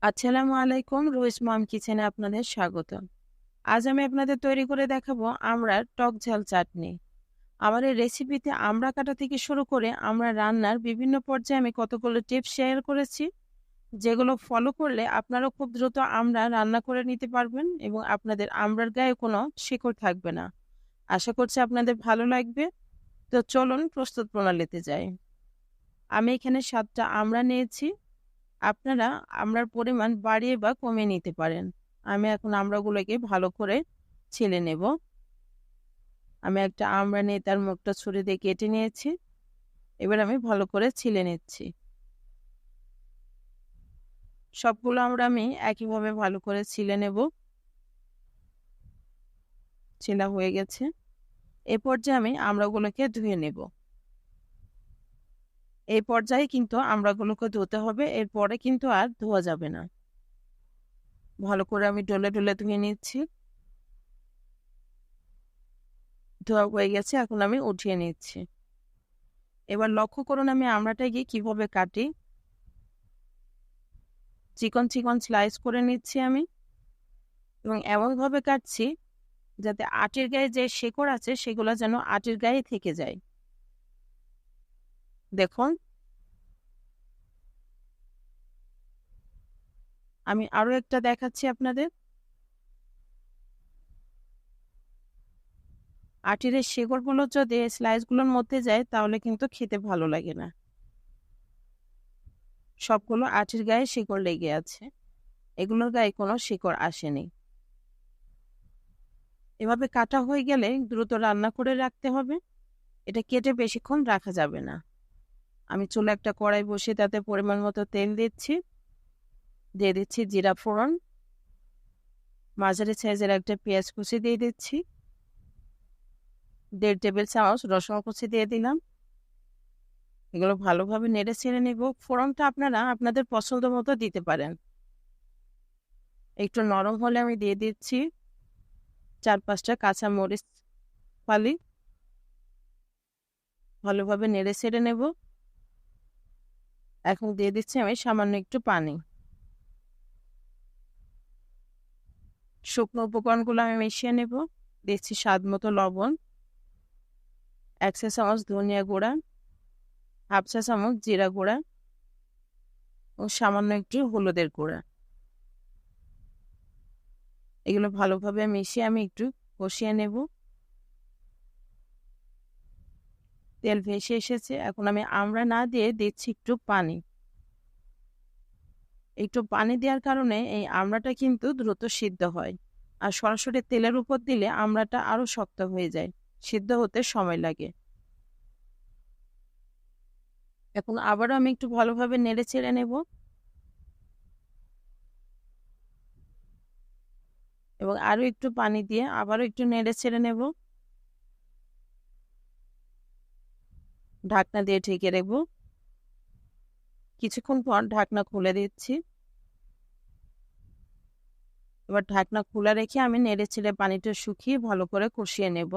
আসসালামু আলাইকুম, রুহিস মম কিচেনে আপনাদের স্বাগত। আজ আমি আপনাদের তৈরি করে দেখাবো আমড়ার টক ঝাল চাটনি। আমার এই রেসিপিতে আমড়া কাটা থেকে শুরু করে আমরা রান্নার বিভিন্ন পর্যায়ে আমি কতগুলো টিপস শেয়ার করেছি, যেগুলো ফলো করলে আপনারাও খুব দ্রুত আমড়া রান্না করে নিতে পারবেন এবং আপনাদের আমড়ার গায়ে কোনো শিকড় থাকবে না। আশা করছি আপনাদের ভালো লাগবে। তো চলুন প্রস্তুত প্রণালীতে যাই। আমি এখানে 7টা আমড়া নিয়েছি। আপনারা আমড়ার পরিমাণ বাড়িয়ে বা কমিয়ে নিতে পারেন। আমি এখন আমড়াগুলোকে ভালো করে ছিলে নেব। আমি একটা আমড়া নিয়ে তার মুখটা ছুরি দিয়ে কেটে নিয়েছি। এবার আমি ভালো করে ছিলে নিচ্ছি। সবগুলো আমড়া আমি একইভাবে ভালো করে ছিলে নেব। ছিলা হয়ে গেছে। এ পর্যায়ে আমি আমড়াগুলোকে ধুয়ে নেব। এই পর্যায়ে কিন্তু আমড়াগুলোকে ধুতে হবে, এরপরে কিন্তু আর ধোয়া যাবে না। ভালো করে আমি ডলে ডলে ধুয়ে নিচ্ছি। ধোয়া হয়ে গেছে, এখন আমি উঠিয়ে নিচ্ছি। এবার লক্ষ্য করুন আমি আমড়াটাকে কিভাবে কাটি। চিকন চিকন স্লাইস করে নিচ্ছি আমি এবং এমনভাবে কাটছি যাতে আটির গায়ে যে শেকড় আছে সেগুলো যেন আটির গায়ে থেকে যায়। দেখুন, আমি আরো একটা দেখাচ্ছি আপনাদের। আটির এই শেকড়গুলো যদি স্লাইসগুলোর মধ্যে যায় তাহলে কিন্তু খেতে ভালো লাগে না। সবগুলো আটির গায়ে শিকড় লেগে আছে, এগুলোর গায়ে কোনো শিকড় আসেনি। এভাবে কাটা হয়ে গেলে দ্রুত রান্না করে রাখতে হবে। এটা কেটে বেশিক্ষণ রাখা যাবে না। আমি চুলে একটা কড়াই বসিয়ে তাতে পরিমাণ মতো তেল দিচ্ছি। দিয়ে দিচ্ছি জিরা ফোড়ন, মাঝারি সাইজের একটা পেঁয়াজ কুচি দিয়ে দিচ্ছি, 1.5 টেবিল চামচ রসুন কুচি দিয়ে দিলাম। এগুলো ভালোভাবে নেড়ে ছেড়ে নেব। ফোড়নটা আপনারা আপনাদের পছন্দ মতো দিতে পারেন। একটু নরম হলে আমি দিয়ে দিচ্ছি 4-5টা কাঁচা মরিচ ফালি। ভালোভাবে নেড়ে ছেড়ে নেব। এখন দিয়ে দিচ্ছি আমি সামান্য একটু পানি। শুকনো উপকরণগুলো আমি মিশিয়ে নেব। দিচ্ছি স্বাদ মতো লবণ, 1 চা চামচ ধনিয়া গুঁড়া, 1/2 চা চামচ জিরা গুঁড়া ও সামান্য একটু হলুদের গুঁড়া। এগুলো ভালোভাবে মিশিয়ে আমি একটু কষিয়ে নেব। তেল ভেসে এসেছে, এখন আমি আমড়া না দিয়ে দিচ্ছি একটু পানি। একটু পানি দেওয়ার কারণে এই আমড়াটা কিন্তু দ্রুত সিদ্ধ হয়, আর সরাসরি তেলের উপর দিলে আমড়াটা আরো শক্ত হয়ে যায়, সিদ্ধ হতে সময় লাগে। এখন আবারও আমি একটু ভালোভাবে নেড়ে চেড়ে নেব এবং আরো একটু পানি দিয়ে আবারও একটু নেড়ে ছেড়ে নেব। ঢাকনা দিয়ে ঢেকে রাখবো। কিছুক্ষণ পর ঢাকনা খুলে দিচ্ছি। এবার ঢাকনা খোলা রেখে আমি নেড়ে ছেড়ে পানিটা শুকিয়ে ভালো করে কষিয়ে নেব।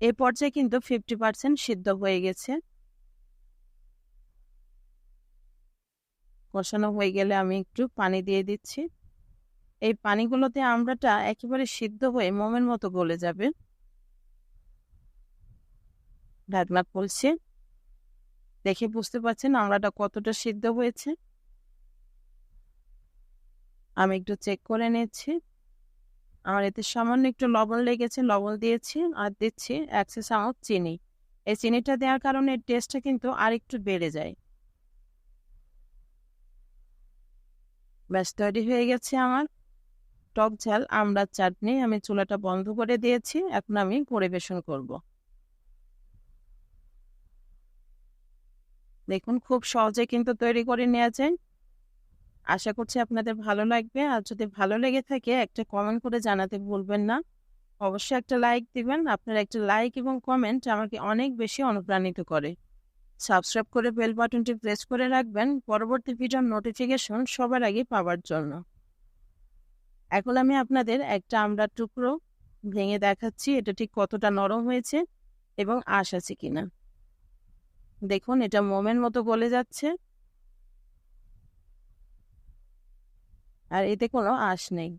এই পর্যায়ে কিন্তু 50% সিদ্ধ হয়ে গেছে। কষানো হয়ে গেলে আমি একটু পানি দিয়ে দিচ্ছি। এই পানিগুলোতে আমড়াটা একেবারে সিদ্ধ হয়ে মোমের মতো গলে যাবে। ঢাকনা খুলছে, দেখে বুঝতে পারছেন আমড়াটা কতটা সিদ্ধ হয়েছে। আমি একটু চেক করে নিচ্ছি। আমার এতে সামান্য একটু লবণ লেগেছে, লবণ দিয়েছি আর দিচ্ছি 1 চা চামচ চিনি। এই চিনিটা দেওয়ার কারণে এর টেস্টটা কিন্তু আর একটু বেড়ে যায়। ব্যাস তৈরি হয়ে গেছে আমার টক ঝাল আমড়ার চাটনি। আমি চুলাটা বন্ধ করে দিয়েছি, এখন আমি পরিবেশন করব। দেখুন, খুব সহজে কিন্তু তৈরি করে নেওয়া যায়। আশা করছি আপনাদের ভালো লাগবে। আর যদি ভালো লেগে থাকে একটা কমেন্ট করে জানাতে ভুলবেন না। অবশ্যই একটা লাইক দিবেন। আপনার একটা লাইক এবং কমেন্ট আমাকে অনেক বেশি অনুপ্রাণিত করে। সাবস্ক্রাইব করে বেল বাটনটি প্রেস করে রাখবেন পরবর্তী ভিডিওর নোটিফিকেশন সবার আগে পাওয়ার জন্য। এখন আমি আপনাদের একটা আমড়ার টুকরো ভেঙে দেখাচ্ছি এটা ঠিক কতটা নরম হয়েছে এবং আঁশ আছে কিনা। দেখুন, এটা মোমের মতো গলে যাচ্ছে। আর এতে কোনো আঁশ নেই।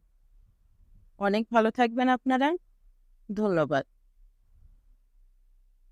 অনেক ভালো থাকবেন আপনারা। ধন্যবাদ।